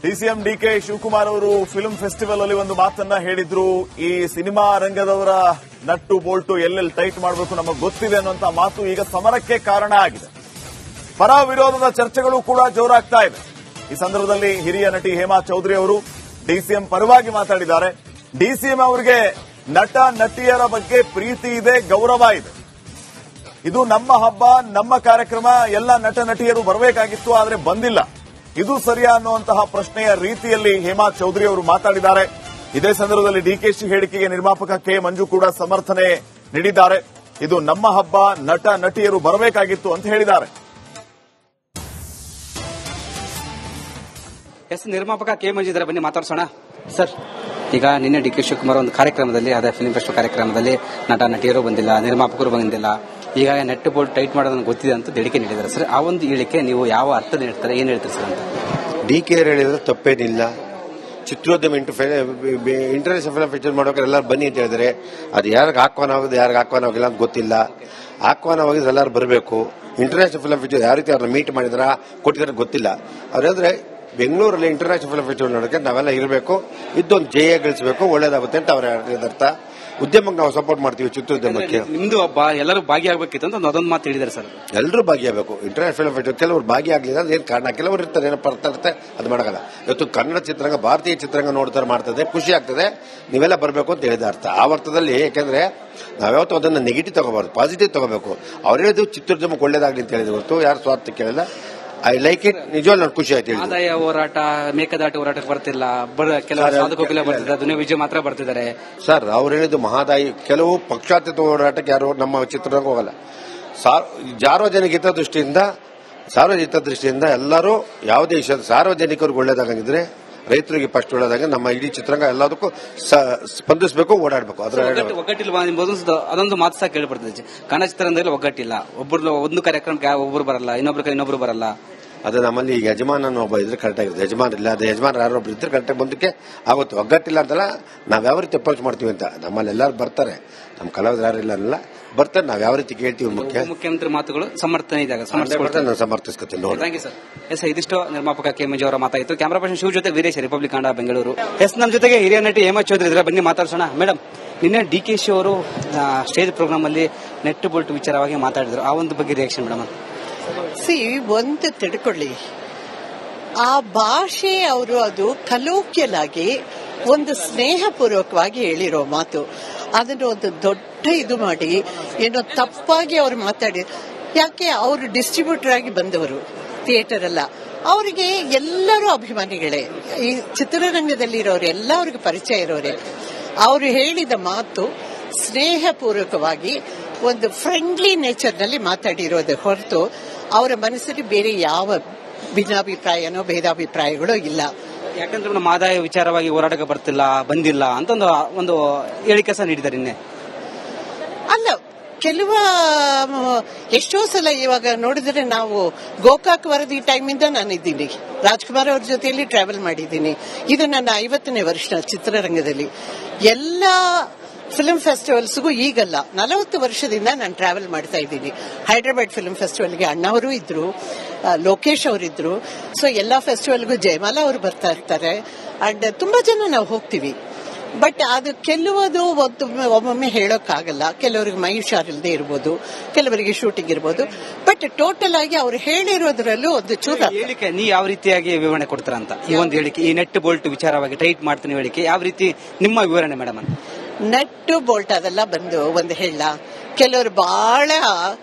DCM DK Shivakumar ಅವರು film festival ಅಲ್ಲಿ ಒಂದು ಮಾತನ್ನ ಹೇಳಿದ್ರು. ಈ ಸಿನಿಮಾ ರಂಗದವರ ನಟ್ಟು ಬೋಲ್ಟು ಎಲ್ಲೆಲ್ಲಿ ಟೈಟ್ ಮಾಡಬೇಕು ನಮಗೆ ಗೊತ್ತಿದೆ ಅನ್ನುವಂತ ಮಾತು ಈಗ ಸಮರಕ್ಕೆ ಕಾರಣ ಆಗಿದೆ. ಪರ ವಿರೋಧದ ಚರ್ಚೆಗಳು ಕೂಡ ಜೋರಾಗ್ತಾ ಇದೆ. ಈ ಸಂದರ್ಭದಲ್ಲಿ ಹಿರಿಯ ನಟಿ ಹೇಮಾ ಚೌಧರಿ ಅವರು ಡಿಸಿಎಂ ಪರವಾಗಿ ಮಾತಾಡಿದ್ದಾರೆ. ಡಿಸಿಎಂ ಅವರಿಗೆ ನಟ ನಟಿಯರ ಬಗ್ಗೆ ಪ್ರೀತಿ ಇದೆ, ಗೌರವ ಇದೆ. ಇದು ನಮ್ಮ ಹಬ್ಬ, ನಮ್ಮ ಕಾರ್ಯಕ್ರಮ, ಎಲ್ಲ ನಟ ನಟಿಯರು ಬರಬೇಕಾಗಿತ್ತು, ಆದರೆ ಬಂದಿಲ್ಲ. ಇದು ಸರಿಯಾ ಅನ್ನುವಂತಹ ಪ್ರಶ್ನೆಯ ರೀತಿಯಲ್ಲಿ ಹೇಮಾ ಚೌಧರಿ ಅವರು ಮಾತಾಡಿದ್ದಾರೆ. ಇದೇ ಸಂದರ್ಭದಲ್ಲಿ ಡಿಕೆಶಿ ಹೇಳಿಕೆಗೆ ನಿರ್ಮಾಪಕ ಕೆ ಮಂಜು ಕೂಡ ಸಮರ್ಥನೆ ನೀಡಿದ್ದಾರೆ. ಇದು ನಮ್ಮ ಹಬ್ಬ, ನಟ ನಟಿಯರು ಬರಬೇಕಾಗಿತ್ತು ಅಂತ ಹೇಳಿದ್ದಾರೆ. ನಿರ್ಮಾಪಕ ಕೆ ಮಂಜು ಇದ್ದಾರೆ, ಬನ್ನಿ ಮಾತಾಡ್ಸೋಣ. ಸರ್, ಈಗ ನಿನ್ನೆ ಡಿ ಕೆ ಶಿವಕುಮಾರ್ ಒಂದು ಕಾರ್ಯಕ್ರಮದಲ್ಲಿ, ಅದೇ ಫಿಲ್ಮ್ ಫೆಸ್ಟಿವಲ್ ಕಾರ್ಯಕ್ರಮದಲ್ಲಿ ನಟ ನಟಿಯರು ಬಂದಿಲ್ಲ, ನಿರ್ಮಾಪಕರು ಬಂದಿಲ್ಲ, ಈಗ ನೆಟ್ ಬೋಲ್ಟ್ ಟೈಟ್ ಮಾಡೋದನ್ನು ಗೊತ್ತಿದೆ ಅಂತ ಹೇಳಿಕೆ ನೀಡಿದ್ದಾರೆ. ಸರ್, ಆ ಒಂದು ಹೇಳಿಕೆ ನೀವು ಯಾವ ಅರ್ಥ ನೀಡ್ತಾರೆ, ಏನ್ ಹೇಳ್ತೀರಿ ಸರ್ ಅಂತ? ಡಿ ಕೆ ಹೇಳಿದ್ರೆ ತಪ್ಪೇನಿಲ್ಲ. ಚಿತ್ರೋದ್ಯಮ ಇಂಟರ್ನ್ಯಾಷನಲ್ ಫಿಲ್ಮ್ ಫೆಸ್ಟಿವಲ್ ಮಾಡೋಕೆ ಎಲ್ಲರೂ ಬನ್ನಿ ಅಂತ ಹೇಳಿದ್ರೆ, ಅದು ಯಾರಿಗೆ ಆಹ್ವಾನ ಆಗೋದು ಯಾರಿಗೆ ಆಹ್ವಾನ ಆಗಿಲ್ಲ ಅಂತ ಗೊತ್ತಿಲ್ಲ. ಆಹ್ವಾನವಾಗಿದ್ರೆ ಎಲ್ಲರೂ ಬರಬೇಕು. ಇಂಟರ್ನ್ಯಾಷನಲ್ ಫಿಲ್ಮ್ ಫೆಸ್ಟಿವಲ್ ಯಾವ ರೀತಿ ಅವ್ರನ್ನ ಮೀಟ್ ಮಾಡಿದ್ರ ಕೊಟ್ಟಿದ್ರೆ ಗೊತ್ತಿಲ್ಲ. ಅವ್ರು ಹೇಳಿದ್ರೆ ಬೆಂಗಳೂರಲ್ಲಿ ಇಂಟರ್ನ್ಯಾಷನಲ್ ಫಿಲ್ಮ್ ಫೆಸ್ಟಿವಲ್ ನೋಡೋಕೆ ನಾವೆಲ್ಲ ಇರಬೇಕು, ಇದ್ದೊಂದು ಜಯ ಗಳಿಸಬೇಕು, ಒಳ್ಳೇದಾಗುತ್ತೆ ಅಂತ ಅವ್ರ ಅರ್ಥ. ಉದ್ಯಮಕ್ಕೆ ನಾವು ಸಪೋರ್ಟ್ ಮಾಡ್ತೀವಿ, ಚಿತ್ರೋದ್ಯಮಕ್ಕೆ. ನಿಮ್ದು ಹಬ್ಬ, ಎಲ್ಲರೂ ಭಾಗಿಯಾಗಬೇಕಿತ್ತು ಅಂತ ಅದೊಂದು ಮಾತು ಹೇಳಿದ್ದಾರೆ ಸರ್. ಎಲ್ಲರೂ ಭಾಗಿಯಾಗಬೇಕು. ಇಂಟರ್ನ್ಯಾಷನಲ್ ಫಿಲ್ಮ್ ಫೆಸ್ಟಿವಲ್ ಕೆಲವರು ಭಾಗಿಯಾಗಲಿಲ್ಲ, ಅದೇನು ಕಾರಣ, ಕೆಲವರು ಇರ್ತಾರೆ, ಏನೋ ಬರ್ತಾ ಇರುತ್ತೆ, ಅದು ಮಾಡಲ್ಲ. ಇವತ್ತು ಕನ್ನಡ ಚಿತ್ರರಂಗ, ಭಾರತೀಯ ಚಿತ್ರರಂಗ ನೋಡ್ತಾರೆ, ಮಾಡ್ತದೆ, ಖುಷಿ ಆಗ್ತದೆ, ನೀವೆಲ್ಲ ಬರಬೇಕು ಅಂತ ಹೇಳಿದ ಅರ್ಥ. ಆ ಅರ್ಥದಲ್ಲಿ, ಯಾಕೆಂದ್ರೆ ನಾವ್ಯಾವತ್ತು ಅದನ್ನ ನೆಗೆಟಿವ್ ತಗೋಬಾರ್ದು, ಪಾಸಿಟಿವ್ ತಗೋಬೇಕು. ಅವ್ರು ಹೇಳಿದ್ರು ಚಿತ್ರೋದ್ಯಮಕ್ಕೆ ಒಳ್ಳೇದಾಗಲಿ ಅಂತ ಹೇಳಿದ್ರು ಹೊರತು ಯಾರು ಸ್ವಾರ್ಥ ಕೇಳಿಲ್ಲ. I like it. ನಿಜವಾಗ್ಲೂ ನಾನು ಖುಷಿ ಆಯ್ತು. ಆದಾಯ ಹೋರಾಟ, ಮೇಕದಾಟಿ ಹೋರಾಟಕ್ಕೆ ಬರ್ತಿಲ್ಲ, ಕೆಲವು ಸಾಧಕರು ಬರ್ತಿದ್ದಾರೆ, ದುನಿಯಾ ವಿಜಯ್ ಮಾತ್ರ ಬರ್ತಿದ್ದಾರೆ. ಸರ್, ಅವ್ರು ಹೇಳಿದ್ದು ಮಹಾದಾಯಿ. ಕೆಲವು ಪಕ್ಷಾತೀತ ಹೋರಾಟಕ್ಕೆ ಯಾರು ನಮ್ಮ ಚಿತ್ರರಂಗ ಹೋಗಲ್ಲ. ಸಾರ್ವಜನಿಕ ದೃಷ್ಟಿಯಿಂದ ಎಲ್ಲರೂ ಯಾವುದೇ ಸಾರ್ವಜನಿಕರಿಗೆ ಒಳ್ಳೇದಾಗಿದ್ರೆ, ರೈತರಿಗೆ ಫಸ್ಟ್ ಒಳ್ಳೇದಾಗ ನಮ್ಮ ಇಡೀ ಚಿತ್ರರಂಗ ಎಲ್ಲದಕ್ಕೂ ಸ್ಪಂದಿಸಬೇಕು, ಓಡಾಡಬೇಕು. ಒಗ್ಗಟ್ಟಿಲ್ಲ ಅದೊಂದು ಮಾತು ಸಹ ಕೇಳಿ ಬರ್ತದೆ. ಕನ್ನಡ ಚಿತ್ರರಂಗದಲ್ಲಿ ಒಗ್ಗಟ್ಟಿಲ್ಲ, ಒಂದು ಕಾರ್ಯಕ್ರಮಕ್ಕೆ ಒಬ್ಬರು ಬರಲ್ಲ, ಇನ್ನೊಬ್ರು ಬರಲ್ಲ. ಅದು ನಮ್ಮಲ್ಲಿ ಈಗ ಯಜಮಾನನ ಒಬ್ಬ ಇದ್ರೆ ಕರೆಕ್ಟ್ ಆಗಿರುತ್ತೆ. ಯಜಮಾನರಿಲ್ಲ, ಅದು ಯಜಮಾನ ಯಾರೊಬ್ರು ಇದ್ರೆ ಕರೆಕ್ಟಾಗಿ ಬಂದಕ್ಕೆ ಆಗುತ್ತೆ. ಒಗ್ಗಟ್ಟಿಲ್ಲ ಅಂತಲ್ಲ, ನಾವ್ ಯಾವ ರೀತಿ ಅಪ್ರೋಚ್ ಮಾಡ್ತೀವಿ ಅಂತ. ನಮ್ಮಲ್ಲಿ ಎಲ್ಲರೂ ಬರ್ತಾರೆ, ನಮ್ಮ ಕಲಾವಿದರು ಯಾರು ಇಲ್ಲ ಬರ್ತಾರೆ, ನಾವ್ ಯಾವ ರೀತಿ ಕೇಳ್ತೀವಿ. ಮುಖ್ಯಮಂತ್ರಿ ಮಾತುಗಳು ಸಮರ್ಥನೆ ಇದ್ದಾಗ ನಾನು ಸಮರ್ಥಿಸ್ಕೊತೀನಿ. Thank you sir. ಎಸ್, ಇದಿಷ್ಟು ನಿರ್ಮಾಪಕ ಕೆ ಮಂಜು ಅವರ ಮಾತಾಯಿತು. ಕ್ಯಾಮರಾ ಪರ್ಸನ್ ಶಿವ ಜೊತೆ ವೀರೇಶ್, ರಿಪಬ್ಲಿಕ್ ಕನ್ನಡ, ಬೆಂಗಳೂರು. ಎಸ್, ನಮ್ಮ ಜೊತೆಗೆ ಹಿರಿಯ ನಟಿ ಹೇಮಾ ಚೌಧರಿ ಇದ್ರೆ, ಬನ್ನಿ ಮಾತಾಡ್ಸೋಣ. ಮೇಡಮ್, ನಿನ್ನೆ ಡಿಕೆಶಿ ಅವರು ಸ್ಟೇಜ್ ಪ್ರೋಗ್ರಾಮ್ ಅಲ್ಲಿ ನೆಟ್ ಬೋಲ್ಟ್ ವಿಚಾರವಾಗಿ ಮಾತಾಡಿದ್ರು, ಆ ಒಂದು ಬಗ್ಗೆ ರಿಯಾಕ್ಷನ್ ಮೇಡಮ್? ಒಂದು ತಿಳ್ಕೊಳ್ಳಿ, ಆ ಭಾಷೆ ಅವರು ಅದು ಕಲೋಕ್ಯಲಾಗಿ ಒಂದು ಸ್ನೇಹಪೂರ್ವಕವಾಗಿ ಹೇಳಿರೋ ಮಾತು. ಅದನ್ನು ಒಂದು ದೊಡ್ಡ ಇದು ಮಾಡಿ ಏನೋ ತಪ್ಪಾಗಿ ಅವರು ಮಾತಾಡಿ. ಯಾಕೆ, ಅವರು ಡಿಸ್ಟ್ರಿಬ್ಯೂಟರ್ ಆಗಿ ಬಂದವರು, ಥಿಯೇಟರ್ ಅಲ್ಲ. ಅವರಿಗೆ ಎಲ್ಲರೂ ಅಭಿಮಾನಿಗಳೇ, ಈ ಚಿತ್ರರಂಗದಲ್ಲಿರೋರು ಎಲ್ಲ ಅವ್ರಿಗೆ ಪರಿಚಯ ಇರೋರೆ. ಅವರು ಹೇಳಿದ ಮಾತು ಸ್ನೇಹಪೂರ್ವಕವಾಗಿ ಒಂದು ಫ್ರೆಂಡ್ಲಿ ನೇಚರ್ನಲ್ಲಿ ಮಾತಾಡಿರೋದು ಹೊರತು ಅವರ ಮನಸ್ಸಲ್ಲಿ ಬೇರೆ ಯಾವ ಭಿನ್ನಾಭಿಪ್ರಾಯನೋ ಭೇದಾಭಿಪ್ರಾಯಗಳೋ ಇಲ್ಲ. ಯಾಕಂದ್ರೆ ನಮ್ಮ ಆದಾಯ ವಿಚಾರವಾಗಿ ಹೋರಾಟಕ್ಕೆ ಬಂದಿಲ್ಲ ಅಂತ ಒಂದು ಹೇಳಿಕೆ ಸಹ ನೀಡಿದ್ದಾರೆ ನಿನ್ನೆ. ಅಲ್ಲ, ಎಷ್ಟೋ ಸಲ ಇವಾಗ ನೋಡಿದ್ರೆ, ನಾವು ಗೋಕಾಕ್ ವರದಿ ಟೈಮಿಂದ ನಾನಿದ್ದೀನಿ, ರಾಜ್ಕುಮಾರ್ ಅವ್ರ ಜೊತೆಯಲ್ಲಿ ಟ್ರಾವೆಲ್ ಮಾಡಿದ್ದೀನಿ. ಇದು ನನ್ನ 50ನೇ ವರ್ಷ ಚಿತ್ರರಂಗದಲ್ಲಿ. ಎಲ್ಲ ಫಿಲ್ಮ್ ಫೆಸ್ಟಿವಲ್ಸ್ಗೂ ಈಗಲ್ಲ, 40 ವರ್ಷದಿಂದ ನಾನು ಟ್ರಾವೆಲ್ ಮಾಡ್ತಾ ಇದ್ದೀನಿ. ಹೈದರಾಬಾದ್ ಫಿಲ್ಮ್ ಫೆಸ್ಟಿವಲ್ಗೆ ಅಣ್ಣವರು ಇದ್ರು, ಲೋಕೇಶ್ ಅವರಿದ್ರು. ಸೊ ಎಲ್ಲಾ ಫೆಸ್ಟಿವಲ್ಗೂ ಜಯಮಾಲಾ ಅವರು ಬರ್ತಾ ಇರ್ತಾರೆ, ಅಂಡ್ ತುಂಬಾ ಜನ ನಾವು ಹೋಗ್ತೀವಿ. ಬಟ್ ಅದು ಕೆಲವದು ಒಮ್ಮೊಮ್ಮೆ ಹೇಳೋಕ್ಕಾಗಲ್ಲ. ಕೆಲವರಿಗೆ ಮೈ ಹುಷಾರಿಲ್ಲದೆ ಇರ್ಬೋದು, ಕೆಲವರಿಗೆ ಶೂಟಿಂಗ್ ಇರ್ಬೋದು. ಬಟ್ ಟೋಟಲ್ ಆಗಿ ಅವ್ರು ಹೇಳಿರೋದ್ರಲ್ಲೂ ಒಂದು ಚೂರ ಹೇಳಿಕೆ ನೀವು ಯಾವ ರೀತಿಯಾಗಿ ವಿವರಣೆ ಕೊಡ್ತಾರ ಅಂತ, ಈ ಒಂದು ಹೇಳಿಕೆ, ಈ ನೆಟ್ ಬೋಲ್ಟ್ ವಿಚಾರವಾಗಿ ಟೈಟ್ ಮಾಡ್ತೀನಿ ಹೇಳಿಕೆ, ಯಾವ ರೀತಿ ನಿಮ್ಮ ವಿವರಣೆ ಮೇಡಮ್? ನೆಟ್ ಬೋಲ್ಟ್ ಅದೆಲ್ಲ ಬಂದು ಒಂದು ಹೇಳ, ಕೆಲವರು ಬಹಳ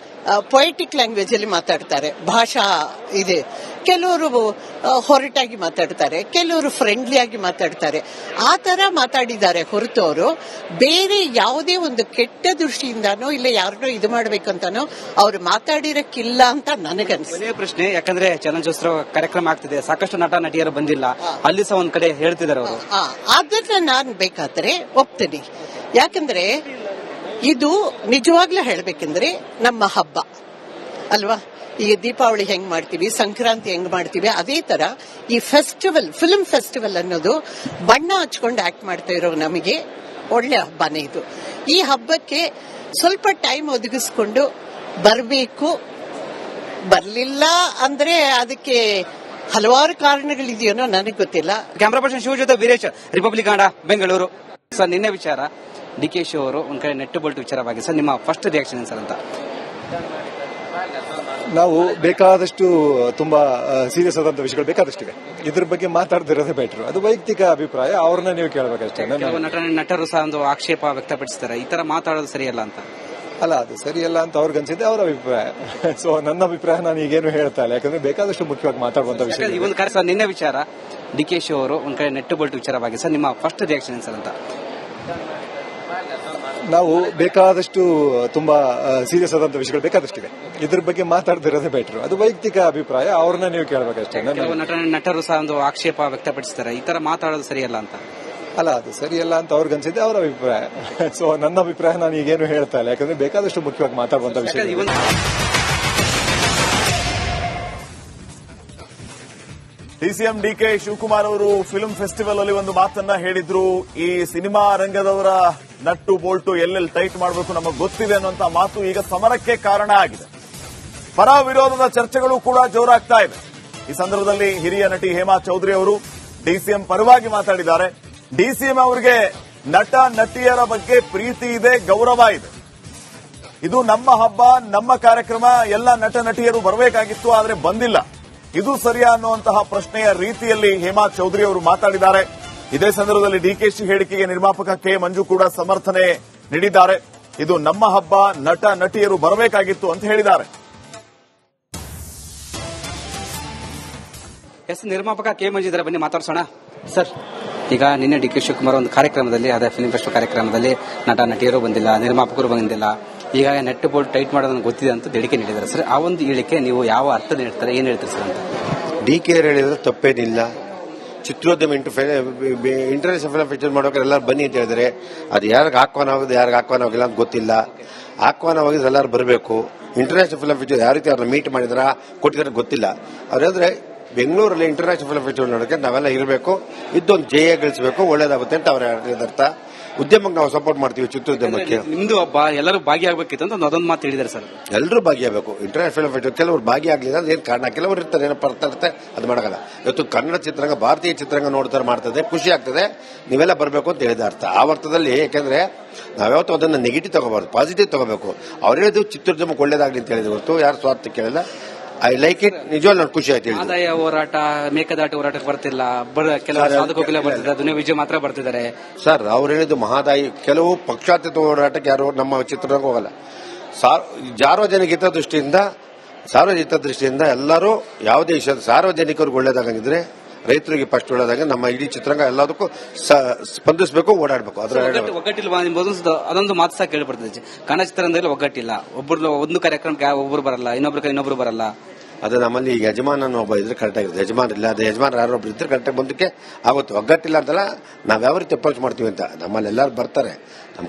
ಪೊಯಿಟಿಕ್ ಲ್ಯಾಂಗ್ವೇಜ್ ಅಲ್ಲಿ ಮಾತಾಡ್ತಾರೆ, ಭಾಷಾ ಇದೆ. ಕೆಲವರು ಹೊರಟಾಗಿ ಮಾತಾಡ್ತಾರೆ, ಕೆಲವರು ಫ್ರೆಂಡ್ಲಿ ಆಗಿ ಮಾತಾಡ್ತಾರೆ. ಆ ತರ ಮಾತಾಡಿದ್ದಾರೆ ಹೊರತು ಅವರು ಬೇರೆ ಯಾವುದೇ ಒಂದು ಕೆಟ್ಟ ದೃಷ್ಟಿಯಿಂದಾನೋ ಇಲ್ಲ ಯಾರನ್ನೋ ಇದು ಮಾಡ್ಬೇಕಂತಾನೋ ಅವ್ರು ಮಾತಾಡಿರಕ್ಕಿಲ್ಲ ಅಂತ ನನಗನ್ಸುತ್ತೆ. ಪ್ರಶ್ನೆ, ಯಾಕಂದ್ರೆ ಚಲನಚಿತ್ರ ಕಾರ್ಯಕ್ರಮ ಆಗ್ತಿದೆ, ಸಾಕಷ್ಟು ನಟ ನಟಿಯರು ಬಂದಿಲ್ಲ, ಅಲ್ಲಿ ಸಹ ಒಂದ್ ಕಡೆ ಹೇಳ್ತಿದ್ದಾರೆ ಅವರು. ಅದನ್ನ ನಾನ್ ಬೇಕಾದ್ರೆ ಒಪ್ತೀನಿ. ಯಾಕಂದ್ರೆ ಇದು ನಿಜವಾಗ್ಲೂ ಹೇಳ್ಬೇಕಂದ್ರೆ ನಮ್ಮ ಹಬ್ಬ ಅಲ್ವಾ. ಈಗ ದೀಪಾವಳಿ ಹೆಂಗ್ ಮಾಡ್ತೀವಿ, ಸಂಕ್ರಾಂತಿ ಹೆಂಗ್ ಮಾಡ್ತೀವಿ, ಅದೇ ತರ ಈ ಫೆಸ್ಟಿವಲ್, ಫಿಲ್ಮ್ ಫೆಸ್ಟಿವಲ್ ಅನ್ನೋದು ಬಣ್ಣ ಹಚ್ಕೊಂಡು ಆಕ್ಟ್ ಮಾಡ್ತಾ ಇರೋ ನಮಗೆ ಒಳ್ಳೆ ಹಬ್ಬನೇ ಇದು. ಈ ಹಬ್ಬಕ್ಕೆ ಸ್ವಲ್ಪ ಟೈಮ್ ಒದಗಿಸ್ಕೊಂಡು ಬರಬೇಕು. ಬರ್ಲಿಲ್ಲ ಅಂದ್ರೆ ಅದಕ್ಕೆ ಹಲವಾರು ಕಾರಣಗಳಿದೆಯೋ ನನಗೆ ಗೊತ್ತಿಲ್ಲ. ಕ್ಯಾಮ್ರಾ ಪರ್ಸನ್ ಶಿವ ಜೊತೆ ವೀರೇಶ್, ರಿಪಬ್ಲಿಕ್ ಕನ್ನಡ, ಬೆಂಗಳೂರು. ಸರ್, ನಿನ್ನೆ ವಿಚಾರ ಡಿ.ಕೆ. ಶಿವ ಅವರು ಒಂದ್ ಕಡೆ ನೆಟ್ಟು ಬೋಲ್ಟ್ ವಿಚಾರವಾಗಿ ಸರ್ ನಿಮ್ಮ ಫಸ್ಟ್ ರಿಯಾಕ್ಷನ್ ಏನು ಸರ್ ಅಂತ? ನಾವು ಬೇಕಾದಷ್ಟು ತುಂಬಾ ಸೀರಿಯಸ್ ಆದಂತ ವಿಷಯಗಳು ಬೇಕಾದಷ್ಟಿವೆ. ಇದ್ರ ಬಗ್ಗೆ ಮಾತಾಡದಿರೋದೇ ಬೆಟರ್. ಅದು ವೈಯಕ್ತಿಕ ಅಭಿಪ್ರಾಯ, ಅವ್ರನ್ನ ನೀವು ಕೇಳಬೇಕಷ್ಟೇ. ಕೆಲವು ನಟರು ಸಹ ಒಂದು ಆಕ್ಷೇಪ ವ್ಯಕ್ತಪಡಿಸ್ತಾರೆ, ಈ ತರ ಮಾತಾಡೋದು ಸರಿಯಲ್ಲ ಅಂತ. ಅಲ್ಲ, ಅದು ಸರಿಯಲ್ಲ ಅಂತ ಅವ್ರಿಗೆ ಅನ್ಸಿದ್ದೆ ಅವ್ರ ಅಭಿಪ್ರಾಯ. ಸೊ ನನ್ನ ಅಭಿಪ್ರಾಯ ನಾನು ಈಗೇನು ಹೇಳ್ತಾ ಇಲ್ಲ, ಯಾಕಂದ್ರೆ ಬೇಕಾದಷ್ಟು ಮುಖ್ಯವಾಗಿ ಮಾತಾಡುವಂತ ವಿಷಯ. ಈ ಒಂದು ಕಾರ್ಯ ಸರ್ ನಿನ್ನೆ ವಿಚಾರ ಡಿ.ಕೆ. ಶಿವ ಅವರು ಒಂದ್ ಕಡೆ ನೆಟ್ಟು ಬೋಲ್ಟ್ ವಿಚಾರವಾಗಿ ಸರ್ ನಿಮ್ಮ ಫಸ್ಟ್ ರಿಯಾಕ್ಷನ್ ಏನು ಸರ್ ಅಂತ? ನಾವು ಬೇಕಾದಷ್ಟು ತುಂಬಾ ಸೀರಿಯಸ್ ಆದಂತ ವಿಷಯಗಳು ಬೇಕಾದಷ್ಟಿವೆ. ಇದ್ರ ಬಗ್ಗೆ ಮಾತಾಡದಿರೋದೇ ಬೆಟರ್. ಅದು ವೈಯಕ್ತಿಕ ಅಭಿಪ್ರಾಯ, ಅವ್ರನ್ನ ನೀವು ಕೇಳಬೇಕಷ್ಟೇ. ಕೆಲವು ನಟರು ಸಹ ಒಂದು ಆಕ್ಷೇಪ ವ್ಯಕ್ತಪಡಿಸ್ತಾರೆ, ಈ ತರ ಮಾತಾಡೋದು ಸರಿಯಲ್ಲ ಅಂತ. ಅಲ್ಲ, ಅದು ಸರಿಯಲ್ಲ ಅಂತ ಅವ್ರಿಗೆ ಅನ್ಸಿದ್ದೆ ಅವ್ರ ಅಭಿಪ್ರಾಯ. ಸೊ ನನ್ನ ಅಭಿಪ್ರಾಯ ನಾನು ಈಗೇನು ಹೇಳ್ತಾ ಇಲ್ಲ, ಯಾಕಂದ್ರೆ ಬೇಕಾದಷ್ಟು ಮುಖ್ಯವಾಗಿ ಮಾತಾಡುವಂತ ವಿಷಯ. ಡಿಸಿಎಂ ಡಿ.ಕೆ. ಶಿವಕುಮಾರ್ ಅವರು ಫಿಲ್ಮ್ ಫೆಸ್ಟಿವಲ್ ಅಲ್ಲಿ ಒಂದು ಮಾತನ್ನ ಹೇಳಿದ್ರು. ಈ ಸಿನಿಮಾ ರಂಗದವರ ನಟ್ಟು ಬೋಲ್ಟು ಎಲ್ಲೆಲ್ಲಿ ಟೈಟ್ ಮಾಡಬೇಕು ನಮಗೆ ಗೊತ್ತಿದೆ ಅನ್ನುವಂತ ಮಾತು ಈಗ ಸಮರಕ್ಕೆ ಕಾರಣ ಆಗಿದೆ. ಪರ ವಿರೋಧದ ಚರ್ಚೆಗಳು ಕೂಡ ಜೋರಾಗ್ತಾ ಇದೆ. ಈ ಸಂದರ್ಭದಲ್ಲಿ ಹಿರಿಯ ನಟಿ ಹೇಮಾ ಚೌಧರಿ ಅವರು ಡಿಸಿಎಂ ಪರವಾಗಿ ಮಾತಾಡಿದ್ದಾರೆ. ಡಿಸಿಎಂ ಅವರಿಗೆ ನಟ ನಟಿಯರ ಬಗ್ಗೆ ಪ್ರೀತಿ ಇದೆ, ಗೌರವ ಇದೆ. ಇದು ನಮ್ಮ ಹಬ್ಬ, ನಮ್ಮ ಕಾರ್ಯಕ್ರಮ, ಎಲ್ಲ ನಟ ನಟಿಯರು ಬರಬೇಕಾಗಿತ್ತು, ಆದರೆ ಬಂದಿಲ್ಲ. ಇದು ಸರಿಯಾ ಅನ್ನುವಂತಹ ಪ್ರಶ್ನೆಯ ರೀತಿಯಲ್ಲಿ ಹೇಮಾ ಚೌಧರಿ ಅವರು ಮಾತಾಡಿದ್ದಾರೆ. ಇದೇ ಸಂದರ್ಭದಲ್ಲಿ ಡಿಕೆಶಿ ಹೇಳಿಕೆಗೆ ನಿರ್ಮಾಪಕ ಕೆ ಮಂಜು ಕೂಡ ಸಮರ್ಥನೆ ನೀಡಿದ್ದಾರೆ. ಇದು ನಮ್ಮ ಹಬ್ಬ, ನಟ ನಟಿಯರು ಬರಬೇಕಾಗಿತ್ತು ಅಂತ ಹೇಳಿದ್ದಾರೆ. ನಿರ್ಮಾಪಕ ಕೆ ಮಂಜು ಇದ್ದಾರೆ, ಬನ್ನಿ ಮಾತಾಡ್ಸೋಣ. ಸರ್, ಈಗ ನಿನ್ನೆ ಡಿ.ಕೆ. ಶಿವಕುಮಾರ್ ಒಂದು ಕಾರ್ಯಕ್ರಮದಲ್ಲಿ, ಅದೇ ಫಿಲ್ಮ್ ಫೆಸ್ಟ್ ಕಾರ್ಯಕ್ರಮದಲ್ಲಿ ನಟ ನಟಿಯರು ಬಂದಿಲ್ಲ, ನಿರ್ಮಾಪಕರು ಬಂದಿಲ್ಲ, ಈಗ ನೆಟ್ ಬೋಲ್ಟ್ ಟೈಟ್ ಮಾಡೋದನ್ನು ಗೊತ್ತಿದೆ ಅಂತ ಹೇಳಿಕೆ ನೀಡಿದ್ದಾರೆ. ಸರ್, ಆ ಒಂದು ಹೇಳಿಕೆ ನೀವು ಯಾವ ಅರ್ಥ ನೀಡ್ತಾರೆ, ಏನ್ ಹೇಳ್ತೀರಿ ಸರ್ ಅಂತ? ಡಿ.ಕೆ. ಹೇಳಿದ್ರೆ ತಪ್ಪೇನಿಲ್ಲ. ಚಿತ್ರೋದ್ಯಮ ಇಂಟರ್ನ್ಯಾಷನಲ್ ಫಿಲ್ಮ್ ಫೆಸ್ಟಿವಲ್ ಮಾಡೋಕೆ ಎಲ್ಲರೂ ಬನ್ನಿ ಅಂತ ಹೇಳಿದ್ರೆ, ಅದು ಯಾರಿಗೆ ಆಹ್ವಾನ ಆಗೋದು ಯಾರಿಗೆ ಆಹ್ವಾನ ಆಗಿಲ್ಲ ಅಂತ ಗೊತ್ತಿಲ್ಲ. ಆಹ್ವಾನವಾಗಿದ್ರೆ ಎಲ್ಲರೂ ಬರಬೇಕು. ಇಂಟರ್ನ್ಯಾಷನಲ್ ಫಿಲ್ಮ್ ಫೆಸ್ಟಿವಲ್ ಯಾವ ರೀತಿ ಅವ್ರನ್ನ ಮೀಟ್ ಮಾಡಿದ್ರ ಕೊಟ್ಟಿದ್ರೆ ಗೊತ್ತಿಲ್ಲ. ಅವ್ರು ಹೇಳಿದ್ರೆ ಬೆಂಗಳೂರಲ್ಲಿ ಇಂಟರ್ನ್ಯಾಷನಲ್ ಫಿಲ್ಮ್ ಫೆಸ್ಟಿವಲ್ ನೋಡೋಕೆ ನಾವೆಲ್ಲ ಇರಬೇಕು, ಇದ್ದೊಂದು ಜಯ ಗಳಿಸಬೇಕು, ಒಳ್ಳೇದಾಗುತ್ತೆ ಅಂತ ಅವ್ರ ಅರ್ಥ. ಉದ್ಯಮಕ್ಕೆ ನಾವು ಸಪೋರ್ಟ್ ಮಾಡ್ತೀವಿ, ಚಿತ್ರೋದ್ಯಮಕ್ಕೆ. ನಿಮ್ದು ಹಬ್ಬ, ಎಲ್ಲರೂ ಭಾಗಿಯಾಗಬೇಕಿತ್ತು ಅಂತ ಅದೊಂದು ಮಾತು ಹೇಳಿದ್ದಾರೆ ಸರ್. ಎಲ್ಲರೂ ಭಾಗಿಯಾಗಬೇಕು. ಇಂಟರ್ನ್ಯಾಷನಲ್ ಫಿಲ್ಮ್ ಫೆಸ್ಟಿವಲ್ ಕೆಲವರು ಭಾಗಿಯಾಗಲಿಲ್ಲ, ಅದೇನು ಕಾರಣ? ಕೆಲವರು ಇರ್ತಾರೆ, ಏನೋ ಬರ್ತಾ ಇರುತ್ತೆ, ಅದು ಮಾಡಲ್ಲ. ಇವತ್ತು ಕನ್ನಡ ಚಿತ್ರರಂಗ, ಭಾರತೀಯ ಚಿತ್ರರಂಗ ನೋಡ್ತಾರೆ, ಮಾಡ್ತದೆ, ಖುಷಿ ಆಗ್ತದೆ, ನೀವೆಲ್ಲ ಬರಬೇಕು ಅಂತ ಹೇಳಿದ ಅರ್ಥ. ಆ ಅರ್ಥದಲ್ಲಿ, ಯಾಕೆಂದ್ರೆ ನಾವ್ಯಾವತ್ತೂ ಅದನ್ನ ನೆಗೆಟಿವ್ ತಗೋಬಾರ್ದು, ಪಾಸಿಟಿವ್ ತಗೋಬೇಕು. ಅವ್ರು ಹೇಳಿದ್ರು ಚಿತ್ರೋದ್ಯಮಕ್ಕೆ ಒಳ್ಳೇದಾಗಲಿ ಅಂತ ಹೇಳಿದ್ರು ಹೊರತು ಯಾರು ಸ್ವಾರ್ಥ ಕೇಳಿಲ್ಲ. I like it. ನಿಜವಾಗ್ಲೂ ನಾನು ಖುಷಿ ಆಯ್ತು. ಆದಾಯ ಹೋರಾಟ, ಮೇಕದಾಟು ಹೋರಾಟಕ್ಕೆ ಬರ್ತಿಲ್ಲ, ಕೆಲವು ಸಾಧಕೋಕಿಲ ಬರ್ತಿದ್ದಾರೆ, ದುನಿಯಾ ವಿಜಯ ಮಾತ್ರ ಬರ್ತಿದ್ದಾರೆ. ಸರ್, ಅವ್ರು ಹೇಳಿದ್ದು ಮಹಾದಾಯಿ. ಕೆಲವು ಪಕ್ಷಾತೀತ ಹೋರಾಟಕ್ಕೆ ಯಾರು ನಮ್ಮ ಚಿತ್ರರಂಗ ಹೋಗಲ್ಲ. ಸಾರ್ವಜನಿಕ ದೃಷ್ಟಿಯಿಂದ ಎಲ್ಲರೂ ಯಾವುದೇ ಸಾರ್ವಜನಿಕರಿಗೆ ಒಳ್ಳೇದಾಗಿದ್ರೆ, ರೈತರಿಗೆ ಫಸ್ಟ್ ಒಳ್ಳೇದಾಗ ನಮ್ಮ ಇಡೀ ಚಿತ್ರರಂಗ ಎಲ್ಲದಕ್ಕೂ ಸ್ಪಂದಿಸಬೇಕು, ಓಡಾಡಬೇಕು. ಒಗ್ಗಟ್ಟಿಲ್ಲ ಅದೊಂದು ಮಾತು ಸಹ ಕೇಳಿ ಬರ್ತದೆ. ಕನ್ನಡ ಚಿತ್ರರಂಗದಲ್ಲಿ ಒಗ್ಗಟ್ಟಿಲ್ಲ. ಒಂದು ಕಾರ್ಯಕ್ರಮಕ್ಕೆ ಒಬ್ಬರು ಬರಲ್ಲ, ಇನ್ನೊಬ್ರು ಬರಲ್ಲ. ಅದು ನಮ್ಮಲ್ಲಿ ಈಗ ಯಜಮಾನನ ಒಬ್ಬ ಇದ್ರೆ ಕರೆಕ್ಟ್ ಆಗಿರುತ್ತೆ. ಯಜಮಾನರಿಲ್ಲ, ಅದು ಯಜಮಾನ ಯಾರೊಬ್ರು ಇದ್ರೆ ಕರೆಕ್ಟಾಗಿ ಬಂದಕ್ಕೆ ಆಗುತ್ತೆ. ಒಗ್ಗಟ್ಟಿಲ್ಲ ಅಂತಲ್ಲ, ನಾವ್ ಯಾವ ರೀತಿ ಅಪ್ರೋಚ್ ಮಾಡ್ತೀವಿ ಅಂತ. ನಮ್ಮಲ್ಲಿ ಎಲ್ಲರೂ ಬರ್ತಾರೆ, ನಮ್ಮ